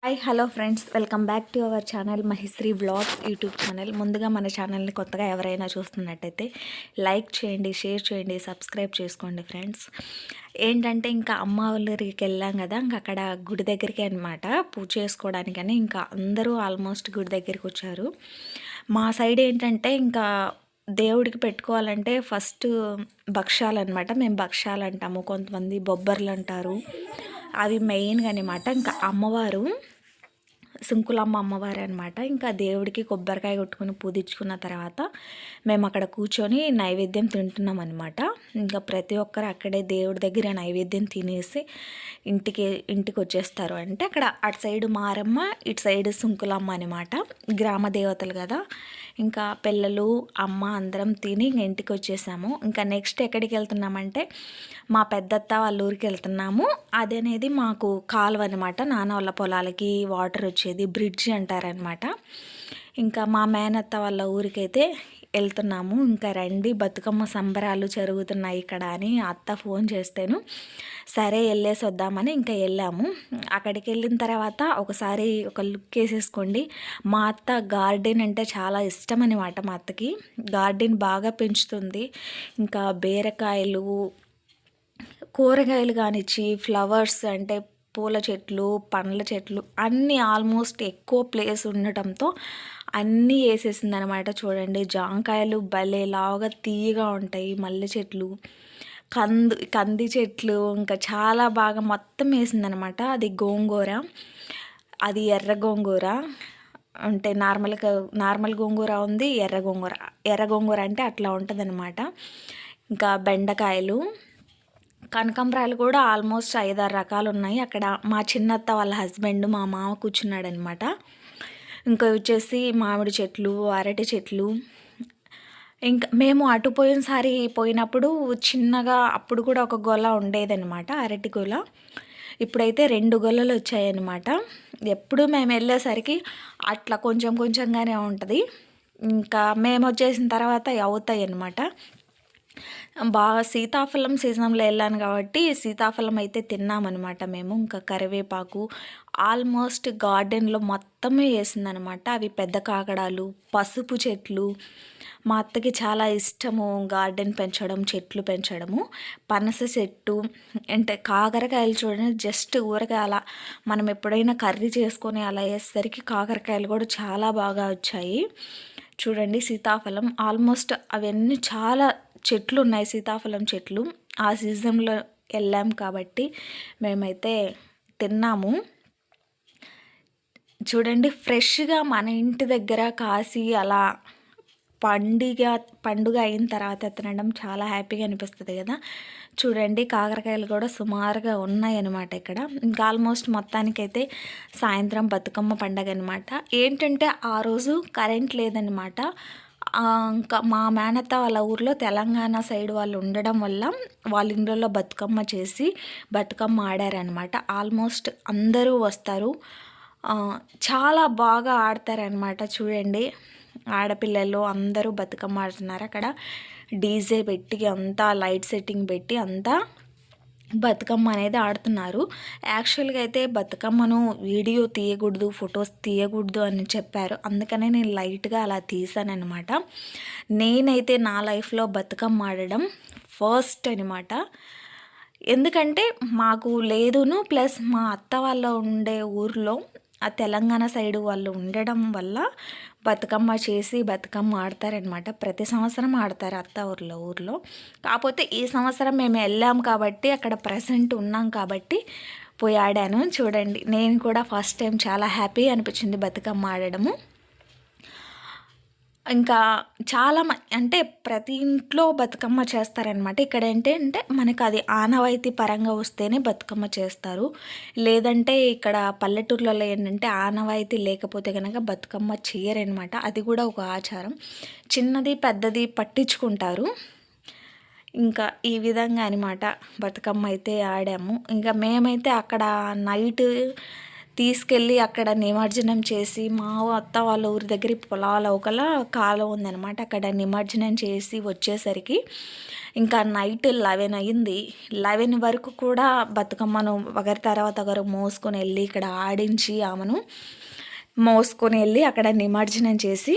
Hi hello friends, welcome back to our channel Mahishri vlogs YouTube channel. ముందుగా మన ఛానల్ని కొత్తగా ఎవరైనా చూస్తున్నట్టయితే లైక్ చేయండి, షేర్ చేయండి, సబ్స్క్రైబ్ చేసుకోండి ఫ్రెండ్స్. ఏంటంటే ఇంకా అమ్మ వాళ్ళ ఊరికి వెళ్ళాం కదా, ఇంకా అక్కడ గుడి దగ్గరికి అనమాట పూజ చేసుకోవడానికని ఇంకా అందరూ ఆల్మోస్ట్ గుడి దగ్గరికి వచ్చారు. మా సైడ్ ఏంటంటే ఇంకా దేవుడికి పెట్టుకోవాలంటే ఫస్ట్ భక్ష్యాలు అనమాట. మేము భక్ష్యాలు అంటాము, కొంతమంది బొబ్బర్లు అంటారు. అవి మెయిన్గా అనమాట. ఇంకా అమ్మవారు సుంకులమ్మ అమ్మవారు అనమాట. ఇంకా దేవుడికి కొబ్బరికాయ కొట్టుకుని పూజించుకున్న తర్వాత మేము అక్కడ కూర్చొని నైవేద్యం తింటున్నాం అనమాట. ఇంకా ప్రతి ఒక్కరు అక్కడే దేవుడి దగ్గర నైవేద్యం తినేసి ఇంటికి వచ్చేస్తారు. అంటే అక్కడ అటు సైడ్ మారమ్మ, ఇటు సైడ్ సుంకులమ్మ అనమాట, గ్రామ దేవతలు కదా. ఇంకా పిల్లలు అమ్మ అందరం తిని ఇంటికి వచ్చేసాము. ఇంకా నెక్స్ట్ ఎక్కడికి వెళ్తున్నామంటే మా పెద్దత్త వాళ్ళ ఊరికి వెళ్తున్నాము. అదనేది మాకు కాలువ అనమాట, నాన్న వాళ్ళ పొలాలకి వాటర్ వచ్చేది, బ్రిడ్జ్ అంటారనమాట. ఇంకా మా మేనత్త వాళ్ళ ఊరికైతే వెళ్తున్నాము. ఇంకా రండి, బతుకమ్మ సంబరాలు జరుగుతున్నాయి ఇక్కడ అని అత్త ఫోన్ చేస్తేను సరే వెళ్ళేసి వద్దామని ఇంకా వెళ్ళాము. అక్కడికి వెళ్ళిన తర్వాత ఒకసారి ఒక లుక్ వేసేసుకోండి. మా అత్త గార్డెన్ అంటే చాలా ఇష్టం అనమాట. మా అత్తకి గార్డెన్ బాగా పెంచుతుంది. ఇంకా బీరకాయలు, కూరగాయలు కానిచ్చి, ఫ్లవర్స్ అంటే పూల చెట్లు, పండ్ల చెట్లు అన్నీ ఆల్మోస్ట్ ఎక్కువ ప్లేస్ ఉండటంతో అన్నీ వేసేసింది అనమాట. చూడండి, జాంకాయలు భలే లావుగా తీయగా ఉంటాయి, మల్లె చెట్లు, కంది చెట్లు, ఇంకా చాలా బాగా మొత్తం వేసిందనమాట. అది గోంగూర, అది ఎర్ర గోంగూర అంటే నార్మల్ గోంగూర ఉంది, ఎర్ర గోంగూర అంటే అట్లా ఉంటుంది అనమాట. ఇంకా బెండకాయలు, కనకాంబరాలు కూడా ఆల్మోస్ట్ 5-6 రకాలు ఉన్నాయి. అక్కడ మా చిన్నత్త వాళ్ళ హస్బెండ్ మా మామ కూర్చున్నాడనమాట. ఇంకా వచ్చేసి మామిడి చెట్లు, అరటి చెట్లు. ఇంకా మేము అటు పోయినప్పుడు చిన్నగా అప్పుడు కూడా ఒక గొల ఉండేదన్నమాట, అరటి గొల. ఇప్పుడైతే 2 గొలలు వచ్చాయన్నమాట. ఎప్పుడు మేము వెళ్ళేసరికి అట్లా కొంచెం కొంచెంగానే ఉంటుంది. ఇంకా మేము వచ్చేసిన తర్వాత అవుతాయి అన్నమాట. బాగా సీతాఫలం సీజన్లో వెళ్ళాను కాబట్టి సీతాఫలం అయితే తిన్నామన్నమాట మేము. ఇంకా కరివేపాకు ఆల్మోస్ట్ గార్డెన్లో మొత్తమే వేసిందనమాట. అవి పెద్ద కాకడాలు, పసుపు చెట్లు. మా అత్తకి చాలా ఇష్టము గార్డెన్ పెంచడం, చెట్లు పెంచడము. పనస చెట్టు అంటే కాకరకాయలు చూడండి, జస్ట్ ఊరగాయ అలా మనం ఎప్పుడైనా కర్రీ చేసుకొని అలా వేసేసరికి కాకరకాయలు కూడా చాలా బాగా వచ్చాయి. చూడండి, సీతాఫలం ఆల్మోస్ట్ అవన్నీ చాలా చెట్లు ఉన్నాయి, సీతాఫలం చెట్లు. ఆ సీజన్లో వెళ్ళాం కాబట్టి మేమైతే తిన్నాము. చూడండి, ఫ్రెష్గా మన ఇంటి దగ్గర కాసి అలా పండుగ అయిన తర్వాత తినడం చాలా హ్యాపీగా అనిపిస్తుంది కదా. చూడండి, కాకరకాయలు కూడా సుమారుగా ఉన్నాయన్నమాట ఇక్కడ. ఇంకా ఆల్మోస్ట్ మొత్తానికైతే సాయంత్రం బతుకమ్మ పండగ అనమాట. ఏంటంటే ఆ రోజు కరెంట్ లేదనమాట. ఇంకా మా మేనత్త వాళ్ళ ఊర్లో తెలంగాణ సైడ్ వాళ్ళు ఉండడం వల్ల వాళ్ళ ఇండ్లలో బతుకమ్మ చేసి బతుకమ్మ ఆడారనమాట. ఆల్మోస్ట్ అందరూ వస్తారు, చాలా బాగా ఆడతారనమాట. చూడండి, ఆడపిల్లలు అందరూ బతుకమ్మ ఆడుతున్నారు. అక్కడ డీజే పెట్టి అంతా లైట్ సెట్టింగ్ పెట్టి అంతా బతుకమ్మ అనేది ఆడుతున్నారు. యాక్చువల్గా అయితే బతుకమ్మను వీడియో తీయకూడదు, ఫొటోస్ తీయకూడదు అని చెప్పారు. అందుకనే నేను లైట్గా అలా తీసానమాట. నేనైతే నా లైఫ్లో బతుకమ్మ ఆడడం ఫస్ట్ అనమాట. ఎందుకంటే మాకు లేదును, ప్లస్ మా అత్త వాళ్ళ ఉండే ఊర్లో ఆ తెలంగాణ సైడు వాళ్ళు ఉండడం వల్ల బతుకమ్మ చేసి బతుకమ్మ ఆడతారనమాట. ప్రతి సంవత్సరం ఆడతారు అత్త ఊర్లో. కాకపోతే ఈ సంవత్సరం మేము వెళ్ళాం కాబట్టి అక్కడ ప్రజెంట్ ఉన్నాం కాబట్టి పోయి ఆడాను. చూడండి, నేను కూడా ఫస్ట్ టైం చాలా హ్యాపీ అనిపించింది బతుకమ్మ ఆడడము. ఇంకా చాలా అంటే ప్రతి ఇంట్లో బతుకమ్మ చేస్తారనమాట. ఇక్కడ ఏంటంటే మనకు అది ఆనవాయితీ పరంగా వస్తేనే బతుకమ్మ చేస్తారు. లేదంటే ఇక్కడ పల్లెటూర్లలో ఏంటంటే ఆనవాయితీ లేకపోతే కనుక బతుకమ్మ చేయరనమాట. అది కూడా ఒక ఆచారం. చిన్నది పెద్దది పట్టించుకుంటారు. ఇంకా ఈ విధంగా అనమాట బతుకమ్మ అయితే ఆడాము. ఇంకా మేమైతే అక్కడ నైట్ తీసుకెళ్ళి అక్కడ నిమజ్జనం చేసి, మా అత్త వాళ్ళ ఊరి దగ్గర పొలాల ఒకల కాలువ ఉందనమాట. అక్కడ నిమజ్జనం చేసి వచ్చేసరికి ఇంకా నైట్ 11 అయింది. 11 వరకు కూడా బతుకమ్మను ఒకరి తర్వాత ఒకరు మోసుకొని వెళ్ళి ఇక్కడ ఆడించి ఆమెను మోసుకొని వెళ్ళి అక్కడ నిమజ్జనం చేసి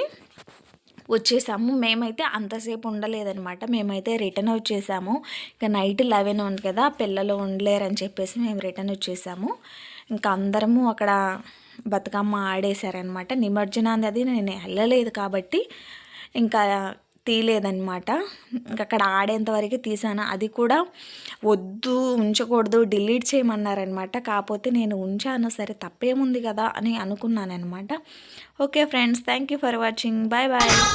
వచ్చేసాము. మేమైతే అంతసేపు ఉండలేదనమాట. మేమైతే రిటర్న్ వచ్చేసాము. ఇక నైట్ 11 ఉంది కదా, పిల్లలు ఉండలేరని చెప్పేసి మేము రిటర్న్ వచ్చేసాము. ఇంకా అందరము అక్కడ బతుకమ్మ ఆడేశారనమాట. నిమజ్జనాన్ని అది నేను వెళ్ళలేదు కాబట్టి ఇంకా తీయలేదన్నమాట. ఇంకా అక్కడ ఆడేంత వరకు తీసాను. అది కూడా వద్దు, ఉంచకూడదు, డిలీట్ చేయమన్నారనమాట. కాకపోతే నేను ఉంచాను, సరే తప్పేముంది కదా అని అనుకున్నాను అనమాట. Okay friends, thank you for watching. Bye bye.